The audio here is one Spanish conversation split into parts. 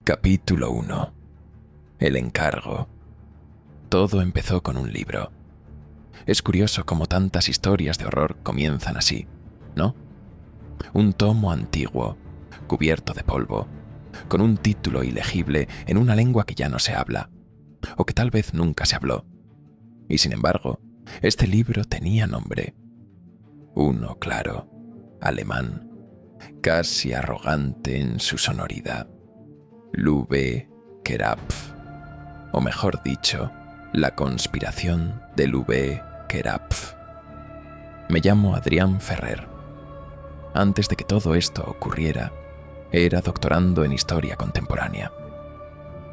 Capítulo 1. El encargo. Todo empezó con un libro. Es curioso cómo tantas historias de horror comienzan así, ¿no? Un tomo antiguo, cubierto de polvo, con un título ilegible en una lengua que ya no se habla, o que tal vez nunca se habló. Y sin embargo, este libro tenía nombre. Uno claro, alemán, casi arrogante en su sonoridad. Lübbe Kerapf, o mejor dicho, la conspiración de Lübbe Kerapf. Me llamo Adrián Ferrer. Antes de que todo esto ocurriera, era doctorando en Historia Contemporánea.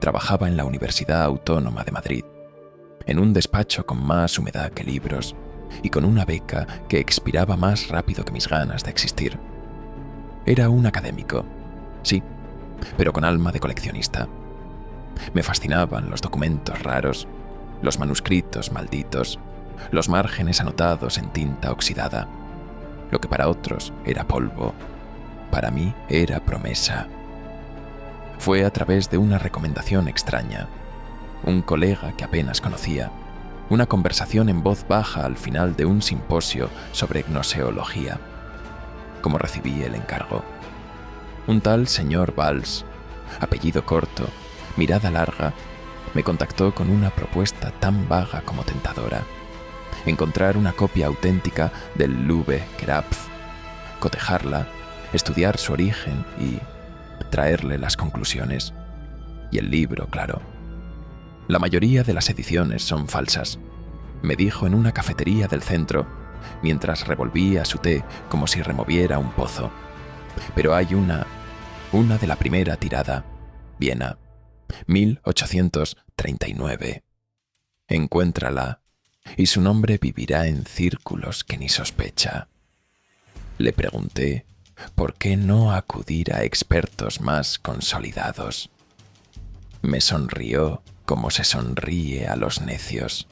Trabajaba en la Universidad Autónoma de Madrid, en un despacho con más humedad que libros y con una beca que expiraba más rápido que mis ganas de existir. Era un académico, sí, pero con alma de coleccionista. Me fascinaban los documentos raros, los manuscritos malditos, los márgenes anotados en tinta oxidada. Lo que para otros era polvo, para mí era promesa. Fue a través de una recomendación extraña, un colega que apenas conocía, una conversación en voz baja al final de un simposio sobre gnoseología, como recibí el encargo. Un tal señor Valls, apellido corto, mirada larga, me contactó con una propuesta tan vaga como tentadora: encontrar una copia auténtica del Lübbe Kerapf, cotejarla, estudiar su origen y traerle las conclusiones. Y el libro, claro. La mayoría de las ediciones son falsas, me dijo en una cafetería del centro, mientras revolvía su té como si removiera un pozo. Pero hay una de la primera tirada, Viena, 1839. Encuéntrala, y su nombre vivirá en círculos que ni sospecha. Le pregunté por qué no acudir a expertos más consolidados. Me sonrió como se sonríe a los necios.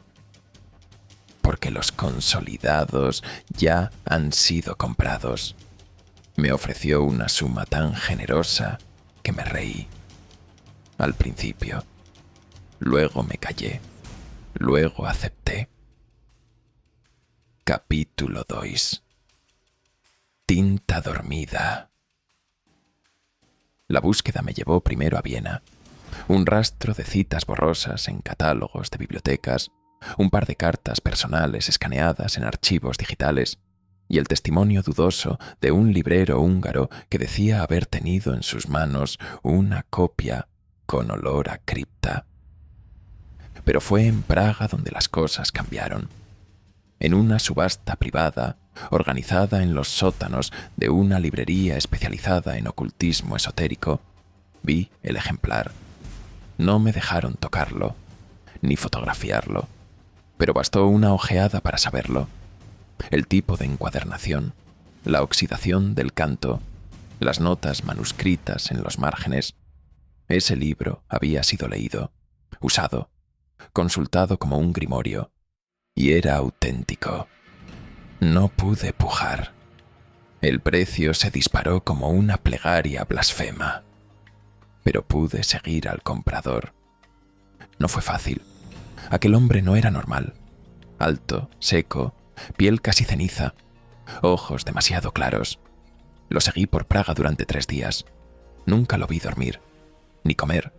Porque los consolidados ya han sido comprados. Me ofreció una suma tan generosa que me reí. Al principio. Luego me callé. Luego acepté. Capítulo 2. Tinta dormida. La búsqueda me llevó primero a Viena. Un rastro de citas borrosas en catálogos de bibliotecas, un par de cartas personales escaneadas en archivos digitales y el testimonio dudoso de un librero húngaro que decía haber tenido en sus manos una copia con olor a cripta. Pero fue en Praga donde las cosas cambiaron. En una subasta privada, organizada en los sótanos de una librería especializada en ocultismo esotérico, vi el ejemplar. No me dejaron tocarlo, ni fotografiarlo, pero bastó una ojeada para saberlo. El tipo de encuadernación, la oxidación del canto, las notas manuscritas en los márgenes. Ese libro había sido leído, usado, consultado como un grimorio, y era auténtico. No pude pujar. El precio se disparó como una plegaria blasfema, pero pude seguir al comprador. No fue fácil. Aquel hombre no era normal. Alto, seco, piel casi ceniza, ojos demasiado claros. Lo seguí por Praga durante 3 días. Nunca lo vi dormir, ni comer,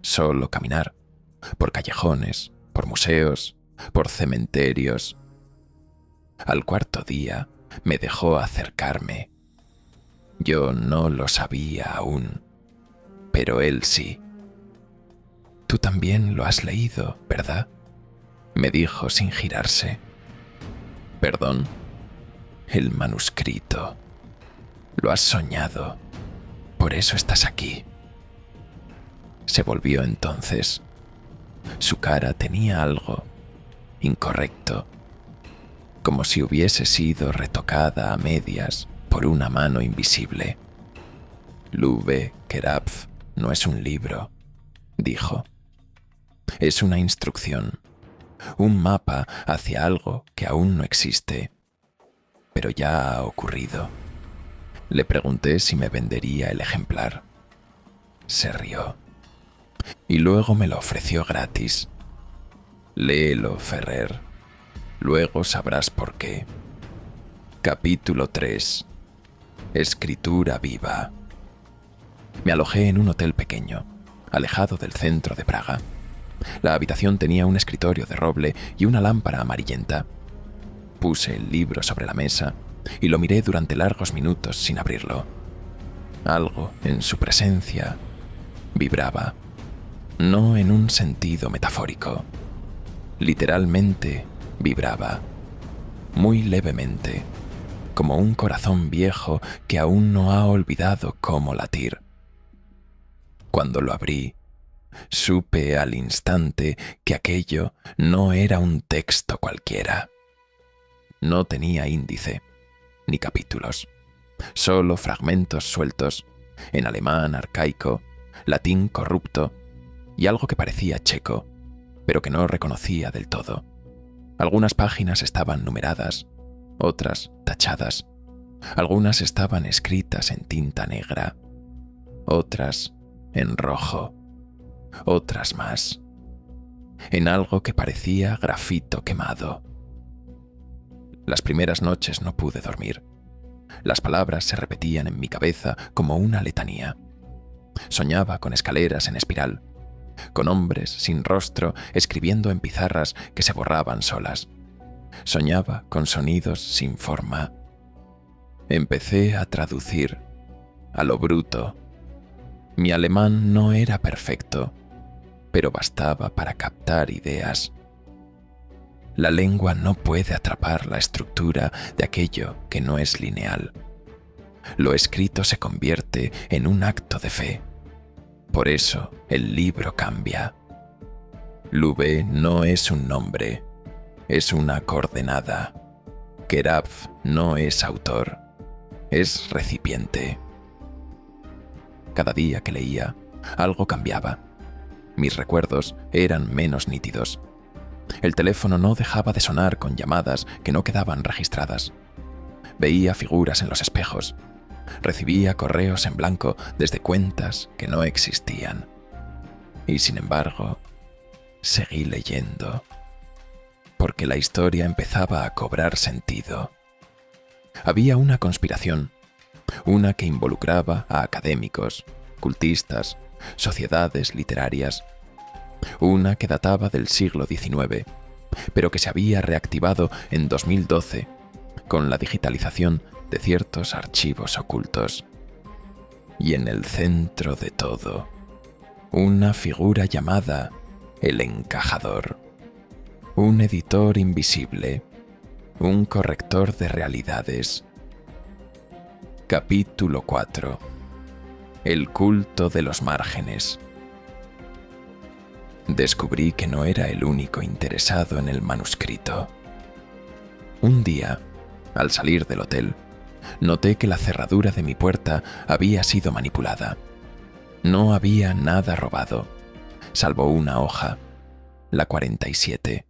solo caminar, por callejones, por museos, por cementerios. Al 4.º día me dejó acercarme. Yo no lo sabía aún, pero él sí. Tú también lo has leído, ¿verdad?, me dijo sin girarse. Perdón. El manuscrito. Lo has soñado. Por eso estás aquí. Se volvió entonces. Su cara tenía algo incorrecto, como si hubiese sido retocada a medias por una mano invisible. Lübbe Kerapf no es un libro, dijo. Es una instrucción, un mapa hacia algo que aún no existe, pero ya ha ocurrido. Le pregunté si me vendería el ejemplar. Se rió. y luego me lo ofreció gratis. Léelo, Ferrer. Luego sabrás por qué. Capítulo 3. Escritura viva. Me alojé en un hotel pequeño, alejado del centro de Praga. La habitación tenía un escritorio de roble y una lámpara amarillenta. Puse el libro sobre la mesa y lo miré durante largos minutos sin abrirlo. Algo en su presencia vibraba, no en un sentido metafórico. Literalmente vibraba, muy levemente, como un corazón viejo que aún no ha olvidado cómo latir. Cuando lo abrí, supe al instante que aquello no era un texto cualquiera. No tenía índice, ni capítulos, solo fragmentos sueltos, en alemán arcaico, latín corrupto y algo que parecía checo, pero que no reconocía del todo. Algunas páginas estaban numeradas, otras tachadas. Algunas estaban escritas en tinta negra, otras en rojo, otras más, en algo que parecía grafito quemado. Las primeras noches no pude dormir. Las palabras se repetían en mi cabeza como una letanía. Soñaba con escaleras en espiral, con hombres sin rostro escribiendo en pizarras que se borraban solas. Soñaba con sonidos sin forma. Empecé a traducir, a lo bruto. Mi alemán no era perfecto, pero bastaba para captar ideas. La lengua no puede atrapar la estructura de aquello que no es lineal. Lo escrito se convierte en un acto de fe. Por eso el libro cambia. Lube no es un nombre, es una coordenada. Kerapf no es autor, es recipiente. Cada día que leía, algo cambiaba. Mis recuerdos eran menos nítidos. El teléfono no dejaba de sonar con llamadas que no quedaban registradas. Veía figuras en los espejos. Recibía correos en blanco desde cuentas que no existían. Y sin embargo, seguí leyendo, porque la historia empezaba a cobrar sentido. Había una conspiración, una que involucraba a académicos, cultistas, sociedades literarias, una que databa del siglo XIX, pero que se había reactivado en 2012 con la digitalización de ciertos archivos ocultos. Y en el centro de todo, una figura llamada el encajador, un editor invisible, un corrector de realidades. Capítulo 4. El culto de los márgenes. Descubrí que no era el único interesado en el manuscrito. Un día, al salir del hotel, noté que la cerradura de mi puerta había sido manipulada. No había nada robado, salvo una hoja, la 47,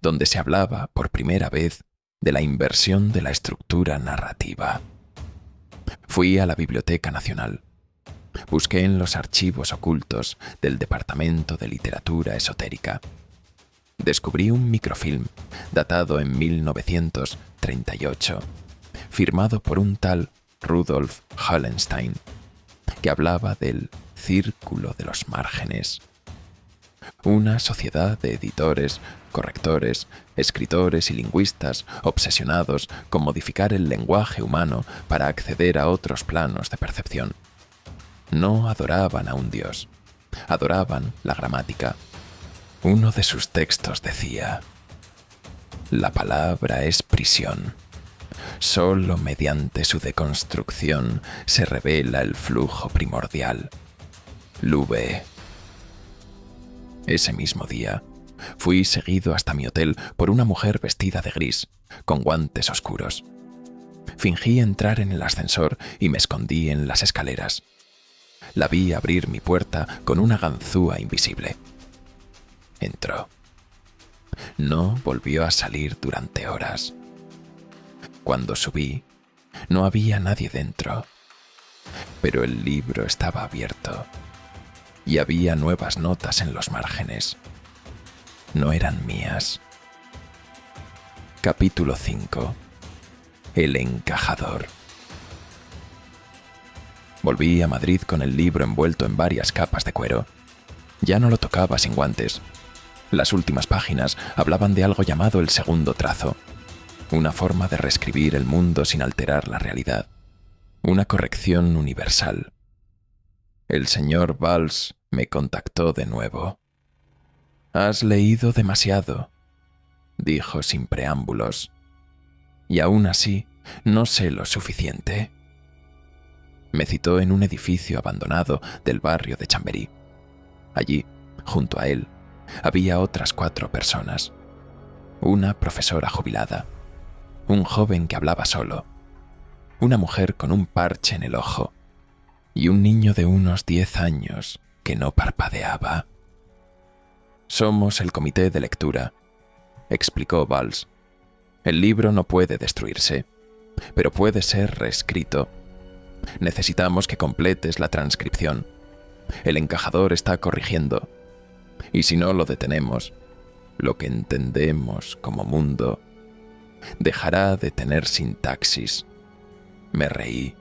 donde se hablaba por primera vez de la inversión de la estructura narrativa. Fui a la Biblioteca Nacional. Busqué en los archivos ocultos del Departamento de Literatura Esotérica. Descubrí un microfilm datado en 1938, firmado por un tal Rudolf Hollenstein, que hablaba del Círculo de los Márgenes, una sociedad de editores, correctores, escritores y lingüistas obsesionados con modificar el lenguaje humano para acceder a otros planos de percepción. No adoraban a un dios, adoraban la gramática. Uno de sus textos decía: la palabra es prisión. Solo mediante su deconstrucción se revela el flujo primordial. Lube. Ese mismo día, fui seguido hasta mi hotel por una mujer vestida de gris, con guantes oscuros. Fingí entrar en el ascensor y me escondí en las escaleras. La vi abrir mi puerta con una ganzúa invisible. Entró. No volvió a salir durante horas. Cuando subí, no había nadie dentro, pero el libro estaba abierto. y había nuevas notas en los márgenes. No eran mías. Capítulo 5. El encajador. Volví a Madrid con el libro envuelto en varias capas de cuero. Ya no lo tocaba sin guantes. Las últimas páginas hablaban de algo llamado el segundo trazo, una forma de reescribir el mundo sin alterar la realidad, una corrección universal. El señor Valls me contactó de nuevo. «Has leído demasiado», dijo sin preámbulos, «y aún así no sé lo suficiente». Me citó en un edificio abandonado del barrio de Chamberí. Allí, junto a él, había otras 4 personas. Una profesora jubilada, un joven que hablaba solo, una mujer con un parche en el ojo y un niño de unos 10 años que no parpadeaba. «Somos el comité de lectura», explicó Valls. «El libro no puede destruirse, pero puede ser reescrito. Necesitamos que completes la transcripción. El encajador está corrigiendo, y si no lo detenemos, lo que entendemos como mundo dejará de tener sintaxis». Me reí.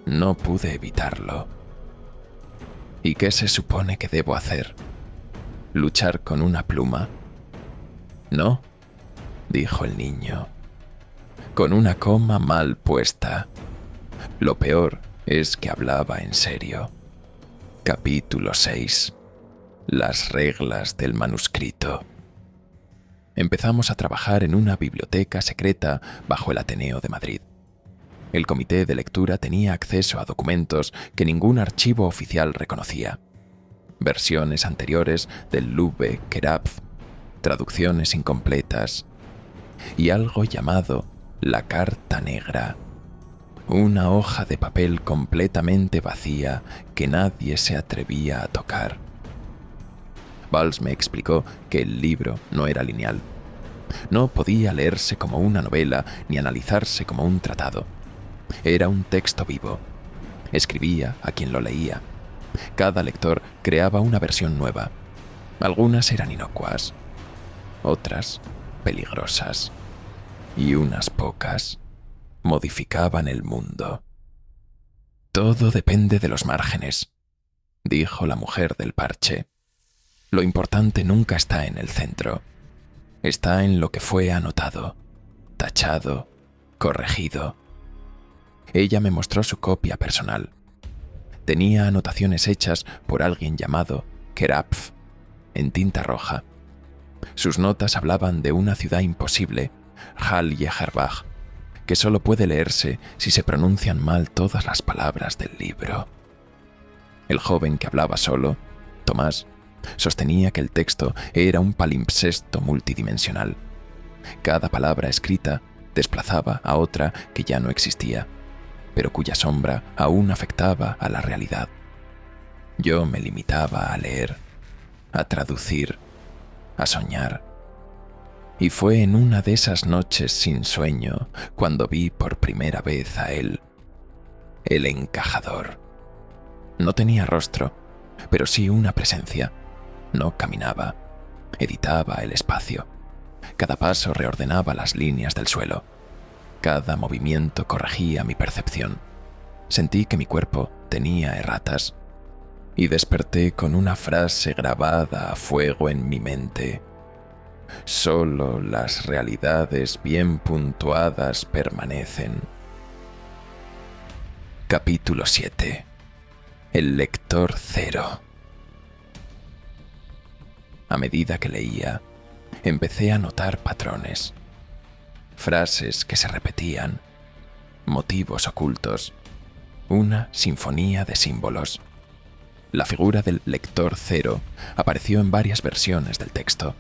No pude evitarlo. «¿Y qué se supone que debo hacer? ¿Luchar con una pluma?» «No», dijo el niño, «con una coma mal puesta». Lo peor es que hablaba en serio. Capítulo 6. Las reglas del manuscrito. Empezamos a trabajar en una biblioteca secreta bajo el Ateneo de Madrid. El comité de lectura tenía acceso a documentos que ningún archivo oficial reconocía. Versiones anteriores del Lübbe Kerapf, traducciones incompletas y algo llamado la Carta Negra. Una hoja de papel completamente vacía que nadie se atrevía a tocar. Valls me explicó que el libro no era lineal. No podía leerse como una novela ni analizarse como un tratado. Era un texto vivo. Escribía a quien lo leía. Cada lector creaba una versión nueva. Algunas eran inocuas, otras peligrosas, y unas pocas modificaban el mundo. «Todo depende de los márgenes», dijo la mujer del parche. «Lo importante nunca está en el centro. Está en lo que fue anotado, tachado, corregido». Ella me mostró su copia personal. Tenía anotaciones hechas por alguien llamado Kerapf, en tinta roja. Sus notas hablaban de una ciudad imposible, Hall-Yeherbach, que solo puede leerse si se pronuncian mal todas las palabras del libro. El joven que hablaba solo, Tomás, sostenía que el texto era un palimpsesto multidimensional. Cada palabra escrita desplazaba a otra que ya no existía, pero cuya sombra aún afectaba a la realidad. Yo me limitaba a leer, a traducir, a soñar. Y fue en una de esas noches sin sueño cuando vi por primera vez a él, el encajador. No tenía rostro, pero sí una presencia. No caminaba, editaba el espacio. Cada paso reordenaba las líneas del suelo. Cada movimiento corregía mi percepción. Sentí que mi cuerpo tenía erratas y desperté con una frase grabada a fuego en mi mente. «Solo las realidades bien puntuadas permanecen». Capítulo 7. El lector cero. A medida que leía, empecé a notar patrones. Frases que se repetían, motivos ocultos, una sinfonía de símbolos. La figura del lector cero apareció en varias versiones del texto.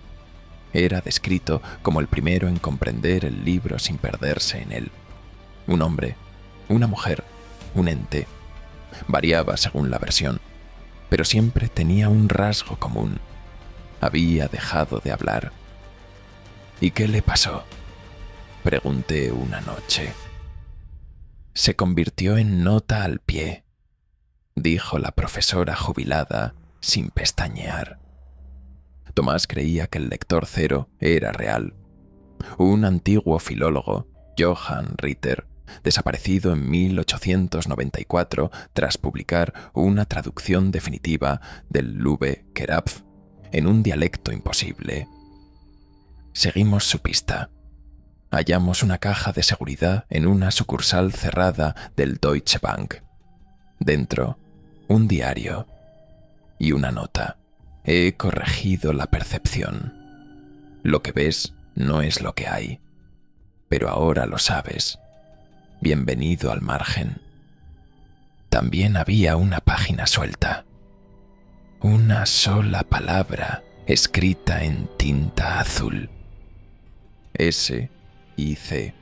Era descrito como el primero en comprender el libro sin perderse en él. Un hombre, una mujer, un ente. Variaba según la versión, pero siempre tenía un rasgo común. Había dejado de hablar. ¿Y qué le pasó?, pregunté una noche. «Se convirtió en nota al pie», dijo la profesora jubilada sin pestañear. Tomás creía que el lector cero era real. Un antiguo filólogo, Johann Ritter, desaparecido en 1894 tras publicar una traducción definitiva del Lübbe Kerapf en un dialecto imposible. Seguimos su pista. Hallamos una caja de seguridad en una sucursal cerrada del Deutsche Bank. Dentro, un diario y una nota. He corregido la percepción. Lo que ves no es lo que hay, pero ahora lo sabes. Bienvenido al margen. También había una página suelta. Una sola palabra escrita en tinta azul. S y C.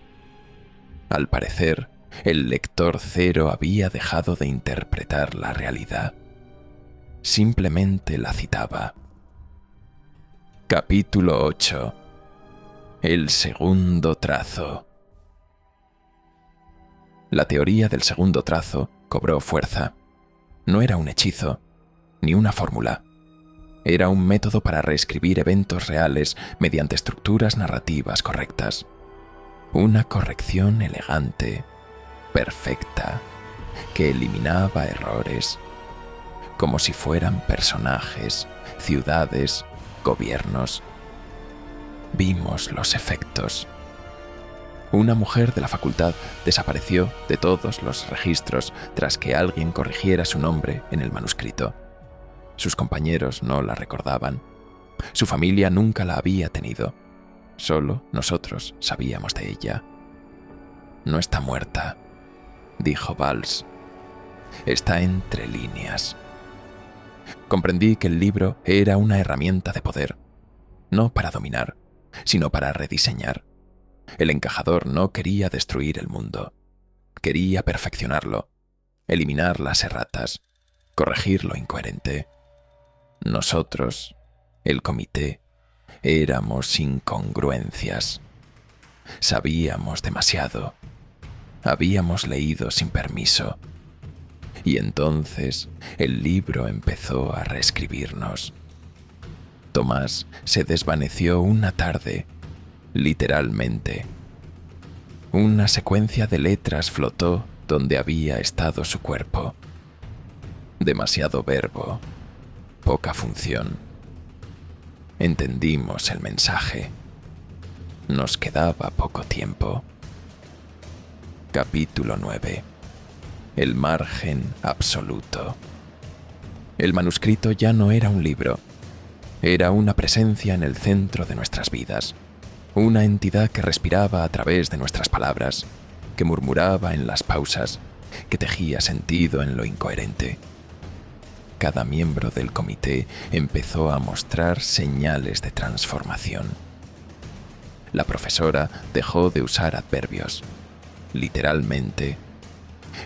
Al parecer, el lector cero había dejado de interpretar la realidad. Simplemente la citaba. Capítulo 8. El segundo trazo. La teoría del segundo trazo cobró fuerza. No era un hechizo, ni una fórmula. Era un método para reescribir eventos reales mediante estructuras narrativas correctas. Una corrección elegante, perfecta, que eliminaba errores, como si fueran personajes, ciudades, gobiernos. Vimos los efectos. Una mujer de la facultad desapareció de todos los registros tras que alguien corrigiera su nombre en el manuscrito. Sus compañeros no la recordaban. Su familia nunca la había tenido. Solo nosotros sabíamos de ella. No está muerta, dijo Valls. Está entre líneas. Comprendí que el libro era una herramienta de poder, no para dominar, sino para rediseñar. El encajador no quería destruir el mundo. Quería perfeccionarlo, eliminar las erratas, corregir lo incoherente. Nosotros, el comité, éramos incongruencias. Sabíamos demasiado. Habíamos leído sin permiso. Y entonces el libro empezó a reescribirnos. Tomás se desvaneció una tarde, literalmente. Una secuencia de letras flotó donde había estado su cuerpo. Demasiado verbo, poca función. Entendimos el mensaje. Nos quedaba poco tiempo. Capítulo 9. El margen absoluto. El manuscrito ya no era un libro. Era una presencia en el centro de nuestras vidas. Una entidad que respiraba a través de nuestras palabras, que murmuraba en las pausas, que tejía sentido en lo incoherente. Cada miembro del comité empezó a mostrar señales de transformación. La profesora dejó de usar adverbios, literalmente,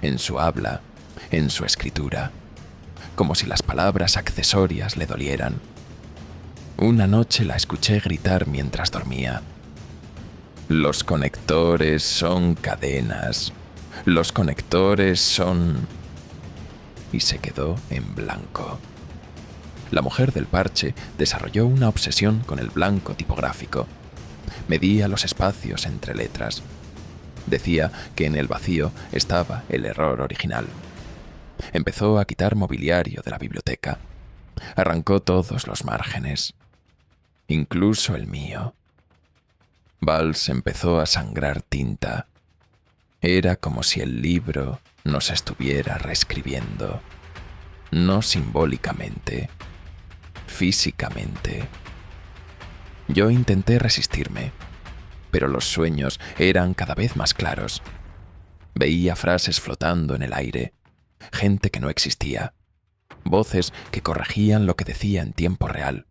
en su habla, en su escritura, como si las palabras accesorias le dolieran. Una noche la escuché gritar mientras dormía. Los conectores son cadenas. Los conectores son... Y se quedó en blanco. La mujer del parche desarrolló una obsesión con el blanco tipográfico. Medía los espacios entre letras. Decía que en el vacío estaba el error original. Empezó a quitar mobiliario de la biblioteca. Arrancó todos los márgenes, incluso el mío. Valls empezó a sangrar tinta. Era como si el libro nos estuviera reescribiendo, no simbólicamente, físicamente. Yo intenté resistirme, pero los sueños eran cada vez más claros. Veía frases flotando en el aire, gente que no existía, voces que corregían lo que decía en tiempo real.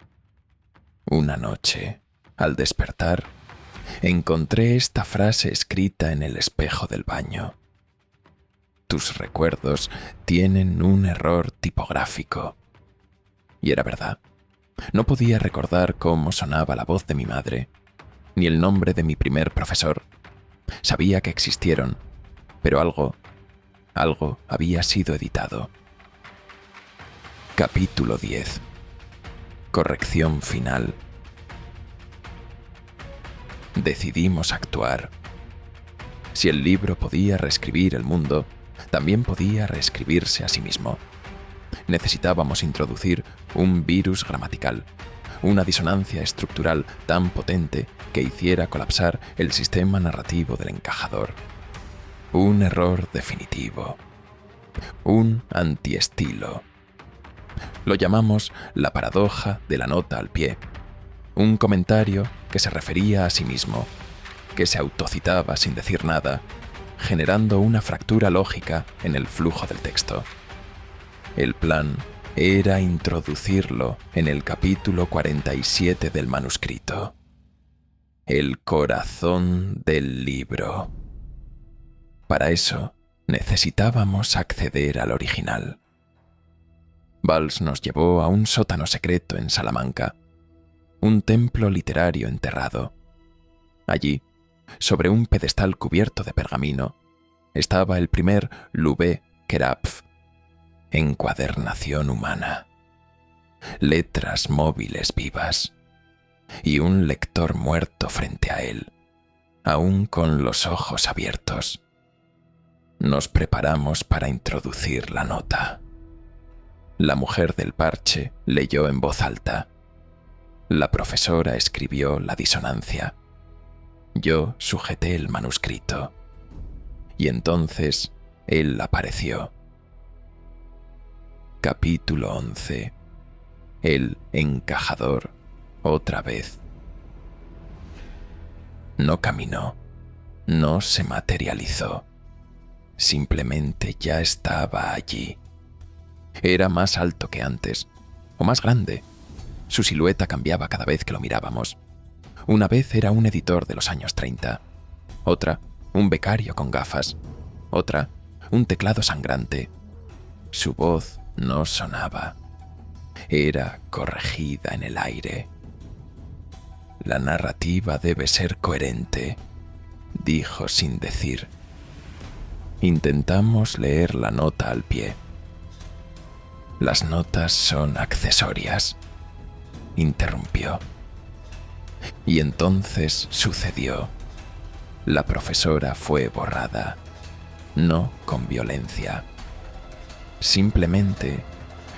Una noche, al despertar, encontré esta frase escrita en el espejo del baño. Tus recuerdos tienen un error tipográfico. Y era verdad. No podía recordar cómo sonaba la voz de mi madre, ni el nombre de mi primer profesor. Sabía que existieron, pero algo había sido editado. Capítulo 10. Corrección final. Decidimos actuar. Si el libro podía reescribir el mundo, también podía reescribirse a sí mismo. Necesitábamos introducir un virus gramatical, una disonancia estructural tan potente que hiciera colapsar el sistema narrativo del encajador. Un error definitivo. Un antiestilo. Lo llamamos la paradoja de la nota al pie. Un comentario que se refería a sí mismo, que se autocitaba sin decir nada, generando una fractura lógica en el flujo del texto. El plan era introducirlo en el capítulo 47 del manuscrito. El corazón del libro. Para eso, necesitábamos acceder al original. Valls nos llevó a un sótano secreto en Salamanca, un templo literario enterrado. Allí, sobre un pedestal cubierto de pergamino, estaba el primer Lubé Kerapf, encuadernación humana, letras móviles vivas, y un lector muerto frente a él, aún con los ojos abiertos. Nos preparamos para introducir la nota. La mujer del parche leyó en voz alta. La profesora escribió la disonancia. Yo sujeté el manuscrito. Y entonces él apareció. Capítulo 11. El encajador, otra vez. No caminó, no se materializó. Simplemente ya estaba allí. Era más alto que antes, o más grande. Su silueta cambiaba cada vez que lo mirábamos. Una vez era un editor de los años 30, otra, un becario con gafas, otra, un teclado sangrante. Su voz no sonaba. Era corregida en el aire. La narrativa debe ser coherente, dijo sin decir. Intentamos leer la nota al pie. Las notas son accesorias, interrumpió. Y entonces sucedió. La profesora fue borrada, no con violencia. Simplemente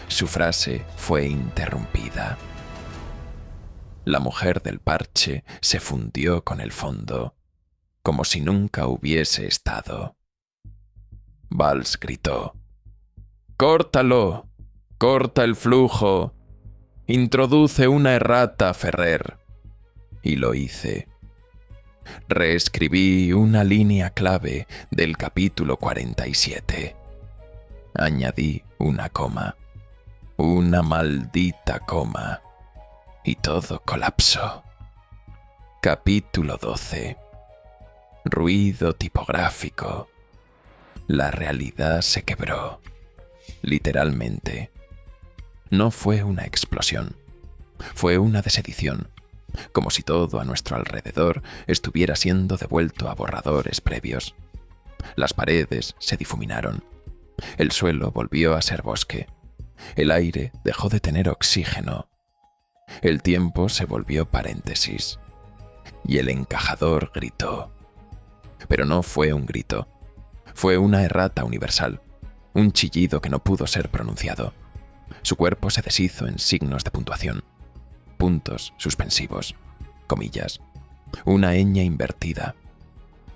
su frase fue interrumpida. La mujer del parche se fundió con el fondo, como si nunca hubiese estado. Valls gritó: «¡Córtalo! ¡Corta el flujo! Introduce una errata, Ferrer». Y lo hice. Reescribí una línea clave del capítulo 47. Añadí una coma. Una maldita coma. Y todo colapsó. Capítulo 12. Ruido tipográfico. La realidad se quebró. Literalmente. No fue una explosión. Fue una desedición. Como si todo a nuestro alrededor estuviera siendo devuelto a borradores previos. Las paredes se difuminaron. El suelo volvió a ser bosque. El aire dejó de tener oxígeno. El tiempo se volvió paréntesis. Y el encajador gritó. Pero no fue un grito. Fue una errata universal. Un chillido que no pudo ser pronunciado. Su cuerpo se deshizo en signos de puntuación. Puntos suspensivos, comillas, una ñ invertida.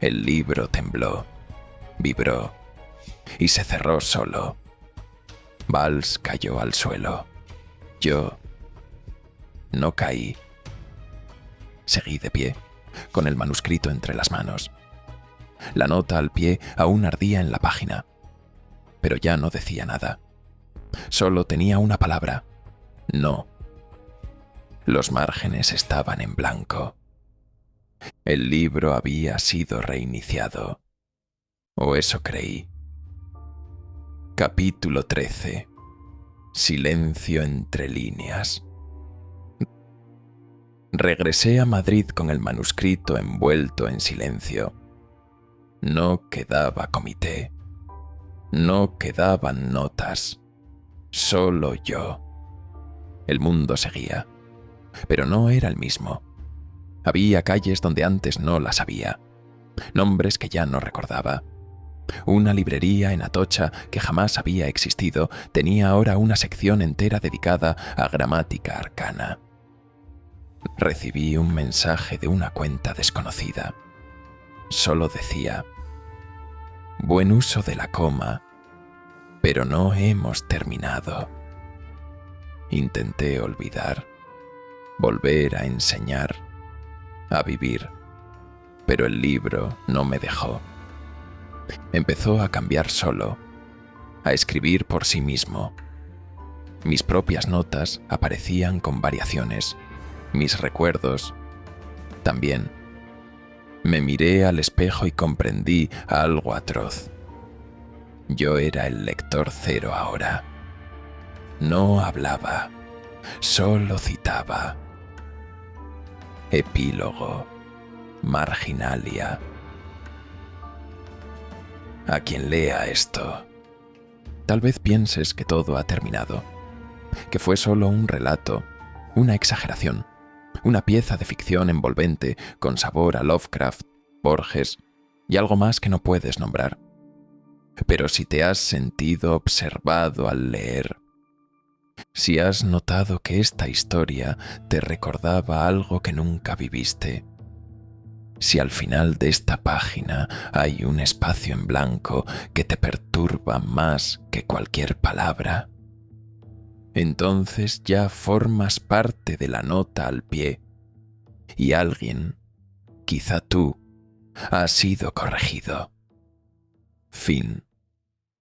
El libro tembló, vibró y se cerró solo. Valls cayó al suelo. Yo no caí. Seguí de pie, con el manuscrito entre las manos. La nota al pie aún ardía en la página, pero ya no decía nada. Solo tenía una palabra: no. Los márgenes estaban en blanco. El libro había sido reiniciado. O eso creí. Capítulo 13. Silencio entre líneas. Regresé a Madrid con el manuscrito envuelto en silencio. No quedaba comité. No quedaban notas. Solo yo. El mundo seguía, pero no era el mismo. Había calles donde antes no las había, nombres que ya no recordaba. Una librería en Atocha que jamás había existido tenía ahora una sección entera dedicada a gramática arcana. Recibí un mensaje de una cuenta desconocida. Solo decía: buen uso de la coma, pero no hemos terminado. Intenté olvidar, volver a enseñar, a vivir, pero el libro no me dejó. Empezó a cambiar solo, a escribir por sí mismo. Mis propias notas aparecían con variaciones, mis recuerdos también. Me miré al espejo y comprendí algo atroz. Yo era el lector cero ahora. No hablaba, solo citaba. Epílogo, marginalia. A quien lea esto, tal vez pienses que todo ha terminado, que fue solo un relato, una exageración, una pieza de ficción envolvente con sabor a Lovecraft, Borges y algo más que no puedes nombrar. Pero si te has sentido observado al leer, si has notado que esta historia te recordaba algo que nunca viviste, si al final de esta página hay un espacio en blanco que te perturba más que cualquier palabra, entonces ya formas parte de la nota al pie y alguien, quizá tú, ha sido corregido. Fin.